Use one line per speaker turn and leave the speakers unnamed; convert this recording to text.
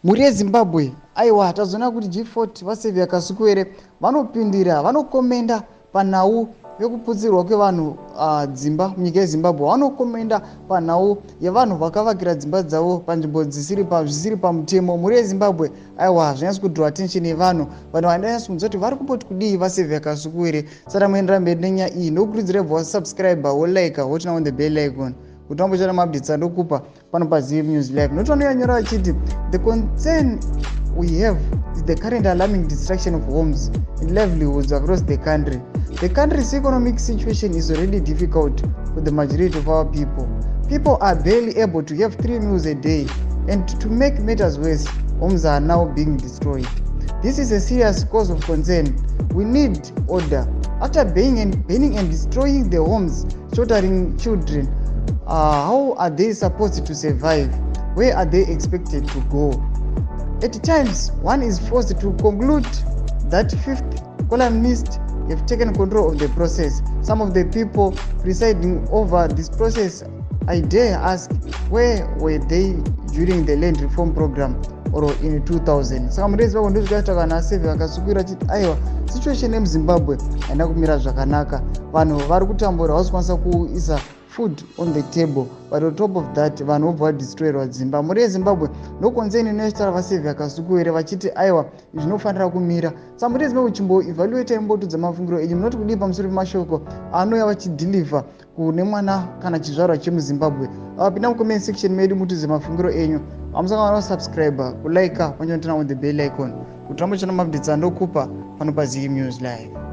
muri yeZimbabwe. Aiwa, tazoona kuti G40 vaSaviour Kasukuwere vanopindira, vanokomenda panhau yekuputsirwa kwevanhu dzimba munyika yeZimbabwe. Vanokomenda panhau yevanhu vakavakira dzimba dzavo panzvimbo zvisiri pamutemo muri yeZimbabwe. Aiwa, zvanyatsa kudhura attention yevanhu. Vanhu vananyatsa kunzwa kuti vari kumboti kudii vaSaviour Kasukuwere. Saka muendera mberi nenyaya iyi ndokukurudzirai wasubscribe, wolike, woturn on the bell icon kuti wambochera maupdates andokupa pano paZim News Live. Notoanonyanyora vachiti the concern we have is the current alarming destruction of homes and livelihoods across the country. The country's economic situation is already difficult for the majority of our people. People are barely able to have 3 meals a day, and to make matters worse, homes are now being destroyed. This is a serious cause of concern. We need order. After burning and destroying the homes, sheltering children, how are they supposed to survive? Where are they expected to go? At times, one is forced to conclude that fifth columnists have taken control of the process. Some of the people presiding over this process, I dare ask, where were they during the land reform program or in 2000? Saka murezi vako ndozvikaita kana Saviour Kasukuwere achiti aiwa situation yemuZimbabwe haina kumira zvakanaka. Vanhu vari kutambura, havasi kwanisa kuisa food on the table, but on top of that vanhu vobva vadestroyerwa dzimba muri yeZimbabwe. Ndokonzeni inoitaura vaSaviour Kasukuwere vachiti aiwa zvinofanira kumira. Saka muri yeZimbabwe chimboevaluatai mbotodza mafungiro enyu. Munoti kudii pamusoro pemashoko anouya vachidhilivha kune mwana kana chizvarwa chemuZimbabwe? Pinda mucomment section medu mutidze mafungiro enyu. Hamusangana kusubscribe, kulike, panyotana on the bell icon kuti rambochana maupdates andokupa pano paZim News Live.